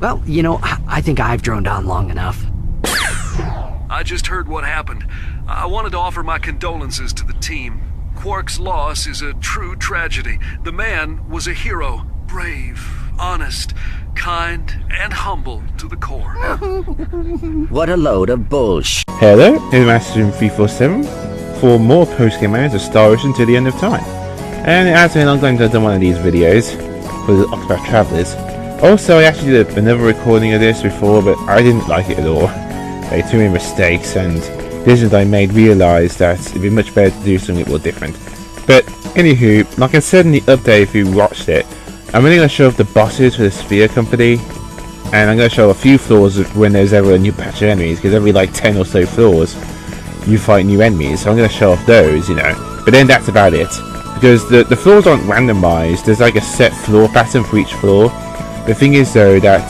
Well, you know, I think I've droned on long enough. I just heard what happened. I wanted to offer my condolences to the team. Quark's loss is a true tragedy. The man was a hero. Brave, honest, kind, and humble to the core. What a load of bullshit. Hello, it's Master 347 for more post-game matters of Star Ocean to the end of time. And it has been a long time since I've done one of these videos for the Octopath Travelers. Also, I actually did another recording of this before, but I didn't like it at all. There were too many mistakes, and decisions I made realised that it'd be much better to do something more different. But anywho, like I said in the update if you watched it, I'm really going to show off the bosses for the Sophia company, and I'm going to show a few floors when there's ever a new patch of enemies, because every like 10 or so floors you fight new enemies, so I'm going to show off those, you know. But then that's about it, because the floors aren't randomised. There's like a set floor pattern for each floor. The thing is though that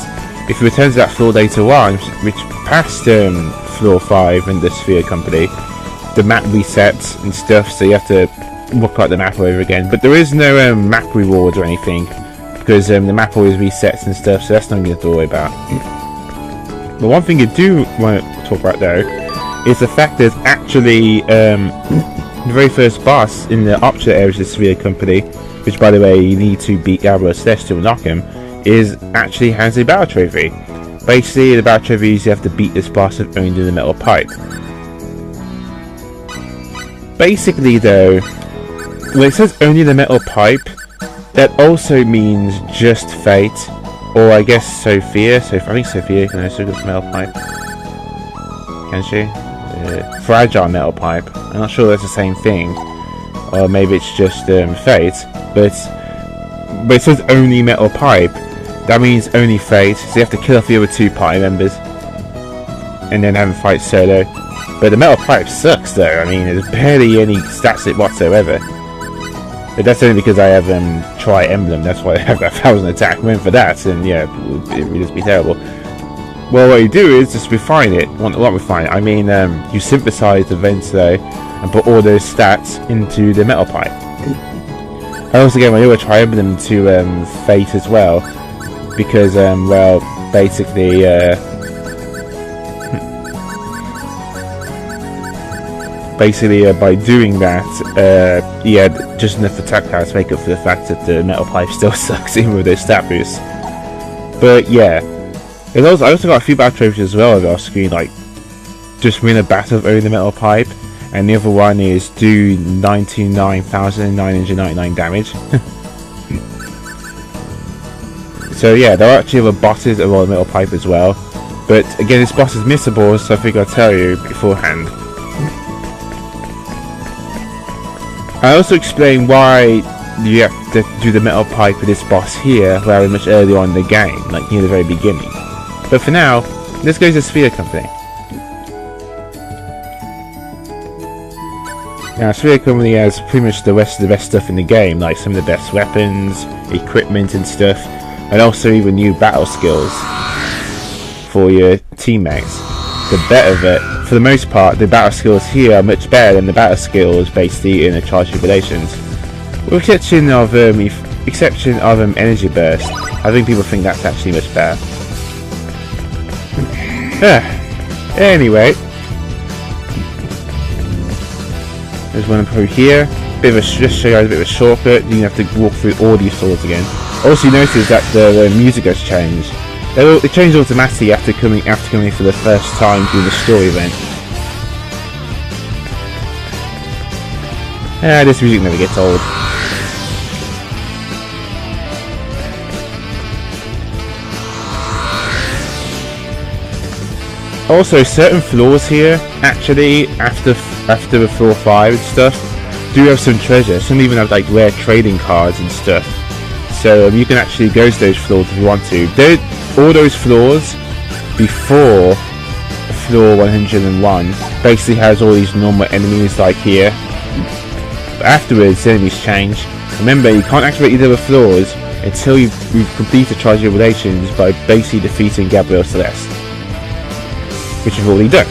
if you return to that floor later on, which past floor 5 in the Sophia company, the map resets and stuff, so you have to look at the map over again. But there is no map reward or anything, because the map always resets and stuff, so that's not going to worry about. But one thing you do want to talk about though is the fact there's actually the very first boss in the optional areas of the Sophia company, which by the way you need to beat Gabriel Celeste to unlock him, actually has a battle trophy. Basically, the battle trophy is you have to beat this boss of only the metal pipe. Basically though, when it says only the metal pipe, that also means just Fayt, or I guess Sophia. So I think Sophia can also get the metal pipe. Can she? Fragile metal pipe. I'm not sure that's the same thing, or maybe it's just Fayt. But it says only metal pipe. That means only Fayt. So you have to kill off the other 2 party members, and then have them fight solo. But the metal pipe sucks though. I mean, there's barely any stats it whatsoever. But that's only because I have Tri-Emblem, that's why I have that 1000 attack. I went for that, and yeah, it would just be terrible. Well, what you do is just refine it. What refine it? I mean, you synthesize the vents though, and put all those stats into the metal pipe. I also gave my other Tri-Emblem to Fayt as well, because, well, basically, by doing that, he had just enough attack power to make up for the fact that the metal pipe still sucks, even with those stat boosts. But yeah, I also got a few battle trophies as well on our screen, like just win a battle of only the metal pipe, and the other one is do 99,999 damage. So yeah, there are actually other bosses that are on the metal pipe as well. But again, this boss is missable, so I figured I'd tell you beforehand. I also explain why you have to do the metal pipe with this boss here very much early on in the game, like near the very beginning. But for now, let's go to the Sophia company. Now, Sophia company has pretty much the rest of the best stuff in the game, like some of the best weapons, equipment and stuff, and also even new battle skills for your teammates. For the most part, the battle skills here are much better than the battle skills basically in the Tribulations. With exception of energy burst, I think people think that's actually much better. Anyway, there's one through here. Just show you guys a bit of a shortcut. You have to walk through all these floors again. Also, you notice that the music has changed. It changed automatically after coming for the first time during the story event. This music never gets old. Also, certain floors here, actually, after the floor 5 and stuff, do have some treasure. Some even have like rare trading cards and stuff. So you can actually go to those floors if you want to. All those floors before floor 101 basically has all these normal enemies like here. But afterwards, the enemies change. Remember, you can't activate either of the floors until you've completed Tribulations by basically defeating Gabriel Celeste, which you've already done.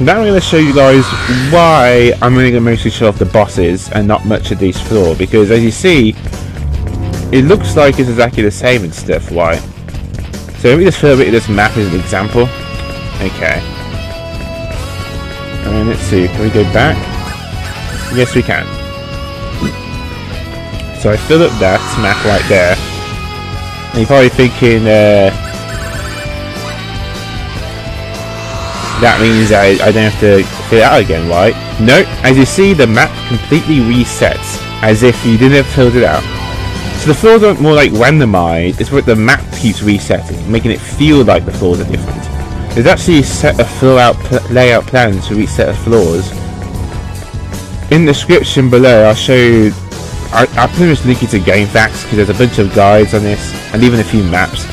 Now I'm going to show you guys why I'm only going to mostly show off the bosses and not much of these floors, because as you see, it looks like it's exactly the same and stuff. Why? So let me just fill a bit of this map as an example. Okay. And let's see, can we go back? Yes, we can. So I filled up that map right there. And you're probably thinking, that means I don't have to fill it out again, right? No, as you see, the map completely resets, as if you didn't have filled it out. So the floors aren't more like randomized, it's what the map keeps resetting, making it feel like the floors are different. There's actually a set of layout plans to reset the floors. In the description below, I'll show you, I'll pretty much link you to game facts, because there's a bunch of guides on this, and even a few maps.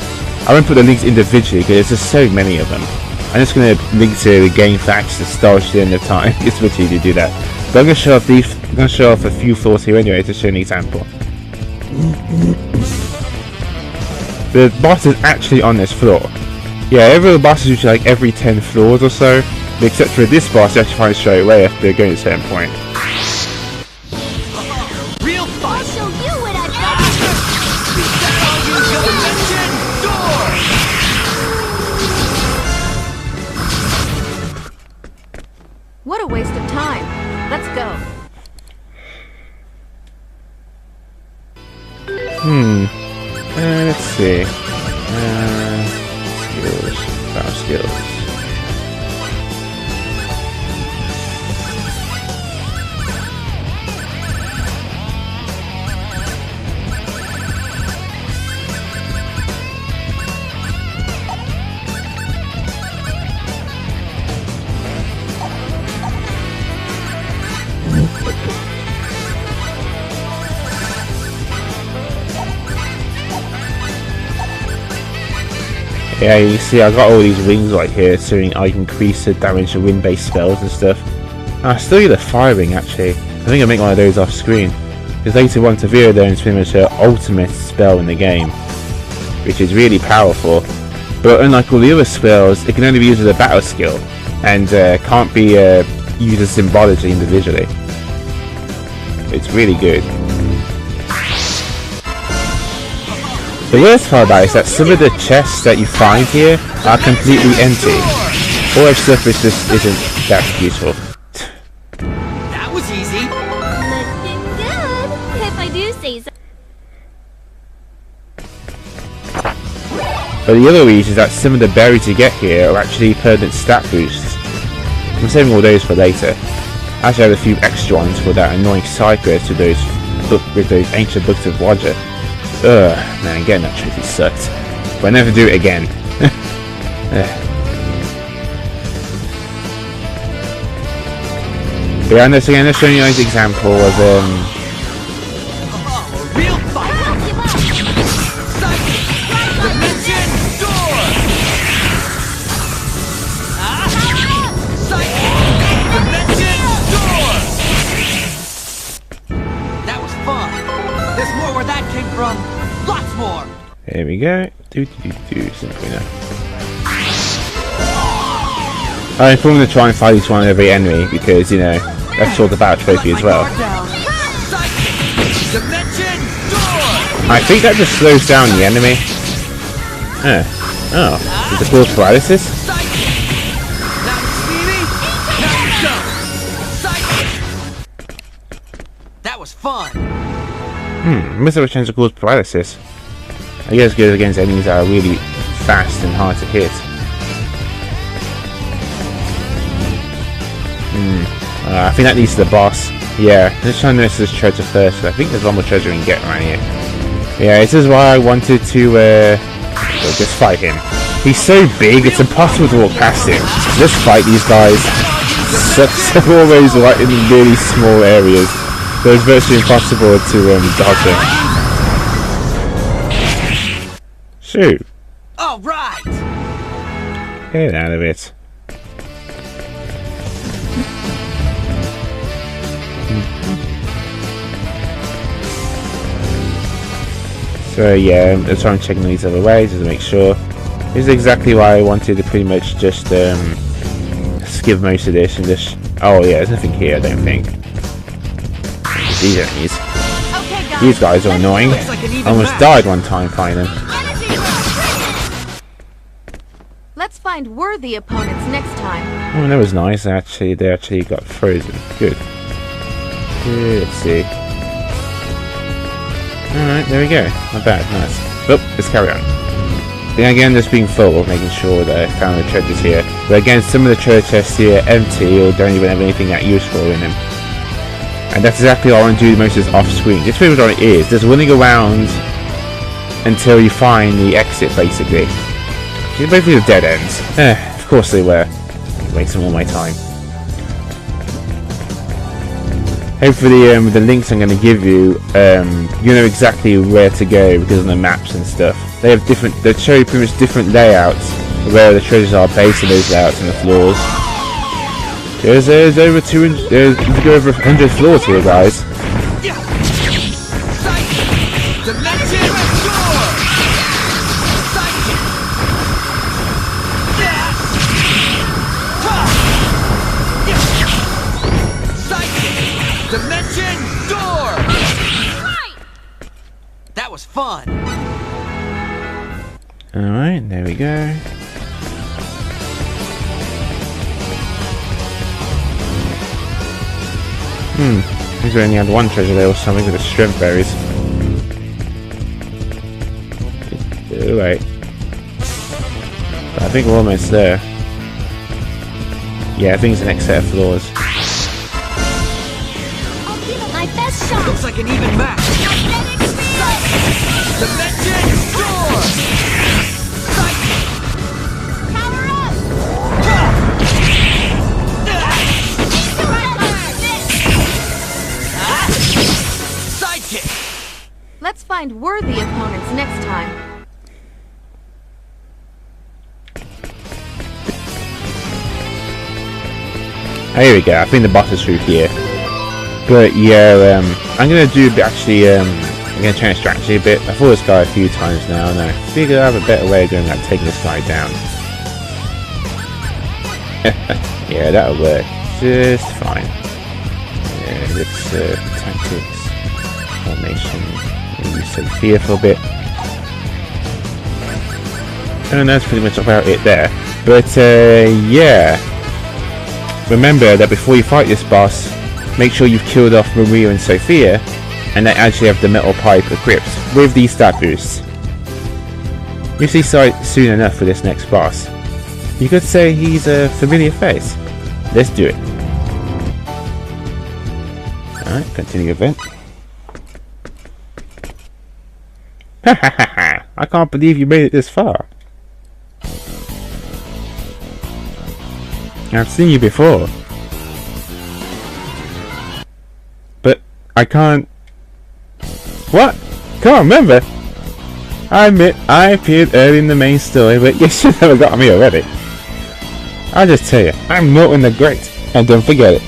I won't put the links individually, because there's just so many of them. I'm just going to link to the game facts to start at the end of time. It's much easier to do that. But I'm going to show off these. I'm going to show off a few floors here anyway to show an example. The boss is actually on this floor. Yeah, every boss is usually like every 10 floors or so. Except for this boss, you actually find it straight away after going to a certain point. Real fun. I'll show you what I've got. What a waste of time. Let's go. Let's see. Skills. Battle skills. Yeah, you see I got all these rings right here so I can increase the damage of wind-based spells and stuff. I still get the fire ring actually. I think I'll make one of those off screen. Because later on Sophia learns pretty much her ultimate spell in the game, which is really powerful. But unlike all the other spells, it can only be used as a battle skill, and can't be used as symbolically individually. It's really good. The worst part about it is that some of the chests that you find here are completely empty. All that stuff is just isn't that useful. That was easy. Looking good, if I do say so. But the other reason is that some of the berries you get here are actually permanent stat boosts. I'm saving all those for later. I actually have a few extra ones for that annoying side quest with those ancient books of Roger. Ugh, man, getting that trophy sucked. But I never do it again. But yeah, so again, let's show you an example of Real fun. Dimension door. Dimension door. That was fun. There's more where that came from. Lots more. There we go. Simply now. I'm going to try and fight each one of every enemy because, you know, that's all about trophy as well. I think that just slows down the enemy. Oh, is it called paralysis? That was fun. Must have a chance to cause paralysis. I guess it goes against enemies that are really fast and hard to hit. I think that leads to the boss. Yeah, let's try and miss this treasure first. I think there's one more treasure we can get around here. Yeah, this is why I wanted to just fight him. He's so big, it's impossible to walk past him. Let's fight these guys. Always right in really small areas. So it's virtually impossible to dodge him. Shoot. All right. Get out of it. So yeah, let's try and check these other ways just to make sure. This is exactly why I wanted to pretty much just skip most of this and just... Oh yeah, there's nothing here I don't think. These enemies. Okay, guys. These guys are annoying. I almost died one time fighting them. Let's find worthy opponents next time. Oh, that was nice. Actually, they actually got frozen. Good. Let's see. Alright, there we go. Not bad. Nice. Oh, let's carry on. Then again, just being full, making sure that I found the treasures here. But again, some of the treasure chests here are empty or don't even have anything that useful in them. And that's exactly what I want to do most of this off screen. Just pretty much what it is. Just running around until you find the exit, basically. Basically the dead ends. Of course they were. Wasting all my time. Hopefully with the links I'm going to give you, you know exactly where to go because of the maps and stuff. They have different, they show you pretty much different layouts of where the treasures are based on those layouts and the floors. There's over 200, there's over 100 floors here, guys. That was fun. Alright, there we go. I think we only had one treasure there or something with the strength berries. Alright. I think we're almost there. Yeah, I think it's the next set of floors. I'll give it my best shot. Looks like an even match. Dimension door. Power up. Sidekick. Let's find worthy opponents next time. Here we go, I think the boss is through here. But yeah, I'm gonna do a bit actually, I'm gonna change strategy a bit. I fought this guy a few times now, and I figure I have a better way of going about taking this guy down. Yeah, that'll work just fine. Yeah, let's tactics, formation, maybe Sophia for a bit. And that's pretty much about it there. But yeah. Remember that before you fight this boss, make sure you've killed off Maria and Sophia, and they actually have the metal pipe equipped with these stat boosts. You'll see soon enough for this next boss. You could say he's a familiar face. Let's do it. Alright, continue event. Hahaha! I can't believe you made it this far. I've seen you before. But I can't... What? Can't remember? I admit, I appeared early in the main story, but you should have got me already. I'll just tell you, I'm Norton the Great, and don't forget it.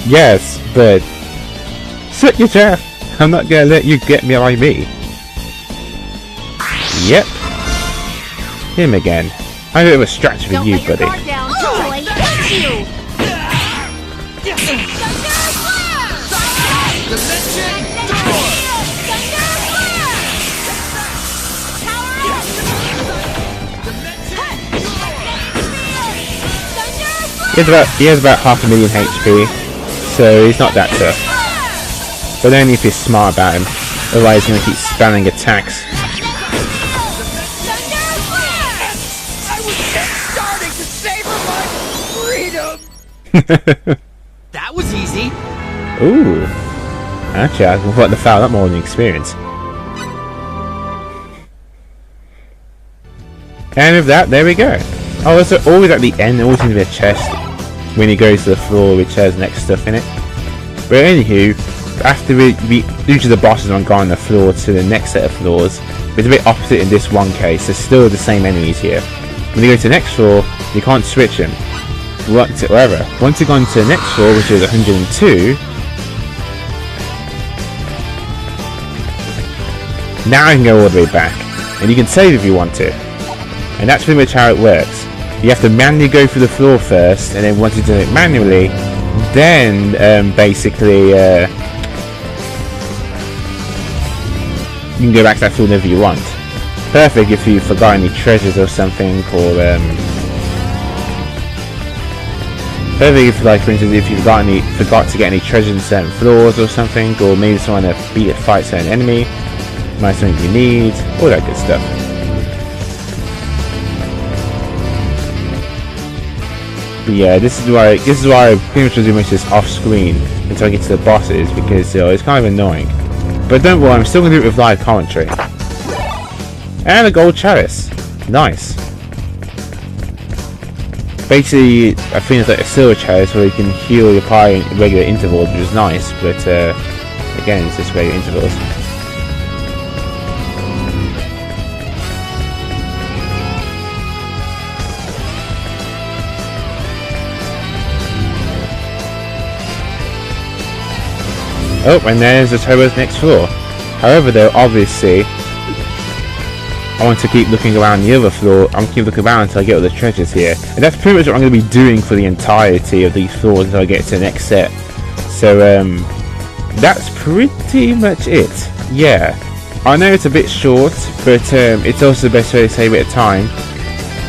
Yes, but... Shut your trap! I'm not gonna let you get me like me. Yep. Him again. I have a bit of a strategy for you, buddy. Oh, I got you. He has about 500,000 HP, so he's not that tough. But only if you're smart about him, otherwise he's going to keep spamming attacks. That was easy. Ooh. Actually, I would like to foul that more than experience. And with that, there we go. Oh, there's always at the end, there always seems to be a chest when you go to the floor which has next stuff in it. But anywho, after we each of the bosses have gone on the floor to the next set of floors, it's a bit opposite in this one case. There's still the same enemies here. When you go to the next floor, you can't switch them. Whatever. Once you've gone to the next floor, which is 102, now I can go all the way back, and you can save if you want to. And that's pretty much how it works. You have to manually go through the floor first, and then once you do it manually, then basically you can go back to that floor whenever you want. perfect if you forgot any treasures or something, or perfect if, like, for instance, if you forgot to get any treasures in certain floors or something, or maybe someone to fight certain enemy, might something you need, all that good stuff. But yeah, this is why I pretty much will do most of this off screen until I get to the bosses, because it's kind of annoying. But don't worry, I'm still going to do it with live commentary. And a gold chalice. Nice. Basically, I think it's like a silver chalice where you can heal your party in regular intervals, which is nice, but again, it's just regular intervals. Oh, and there's the turbo's next floor. However, though, obviously, I want to keep looking around the other floor. I'm going to keep looking around until I get all the treasures here. And that's pretty much what I'm going to be doing for the entirety of these floors until I get to the next set. So, that's pretty much it. Yeah. I know it's a bit short, but it's also the best way to save a bit of time.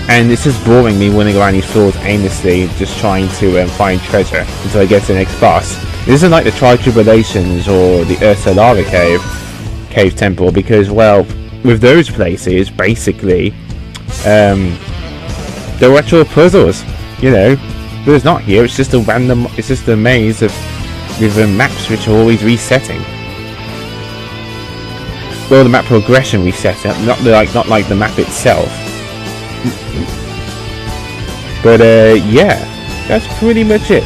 And it's just boring me running around these floors aimlessly, just trying to find treasure until I get to the next boss. This isn't like the Tribulations or the Ursa Lava Cave Temple, because, well, with those places, basically, they're actual puzzles, you know. But it's not here, it's just a random, it's just a maze with maps which are always resetting. Well, the map progression resetting, not like the map itself. But yeah, that's pretty much it.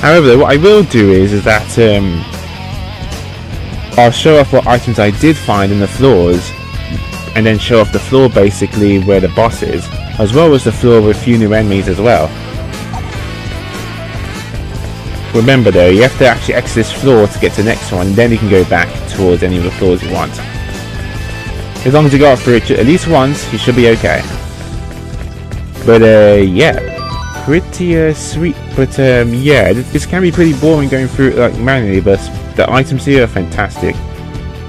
However, what I will do is that I'll show off what items I did find in the floors, and then show off the floor basically where the boss is, as well as the floor with a few new enemies as well. Remember though, you have to actually exit this floor to get to the next one, and then you can go back towards any of the floors you want. As long as you got through it at least once, you should be okay. But yeah, pretty sweet. But yeah, this can be pretty boring going through it like manually, but the items here are fantastic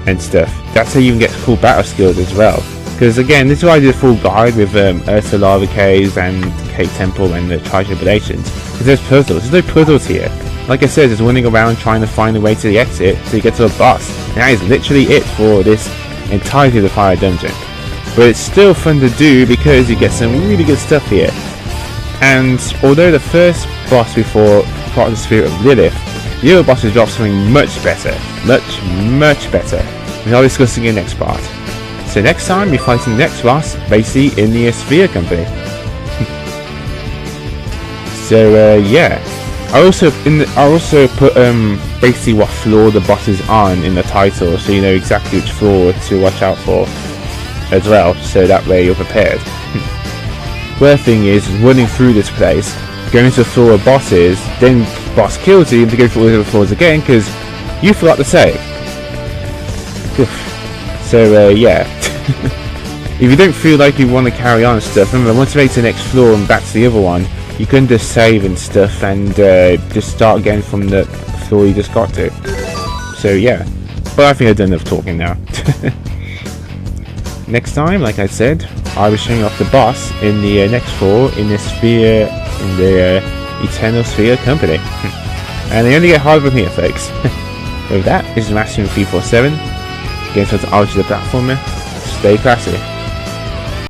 and stuff. That's how you can get cool battle skills as well. Because again, this is why I did a full guide with Ursa Lava Caves and Cave Temple and the Tribulations. Because there's puzzles. There's no puzzles here. Like I said, just running around trying to find a way to the exit so you get to a boss. And that is literally it for this entirety of the Fire Dungeon. But it's still fun to do because you get some really good stuff here. And although the first boss before part of the Spirit of Lilith, the other bosses drop something much better. Much better. Which I'll discuss in the next part. So next time we're fighting the next boss, basically in the Sophia company. So yeah. I also put basically what floor the boss is on in the title, so you know exactly which floor to watch out for as well, so that way you're prepared. The other thing is running through this place, going to the floor of bosses, then boss kills you to go through all the other floors again because you forgot to save. So yeah. If you don't feel like you want to carry on and stuff, remember once you make it to the next floor and back to the other one, you can just save and stuff and just start again from the floor you just got to. So yeah, but I think I've done enough talking now. Next time, like I said, I was showing off the boss in the next floor in the Sphere, in the Eternal Sphere Company. And they only get harder from here, folks. With that, this is Maximum 347. Again, so to argue the platformer. Stay classy.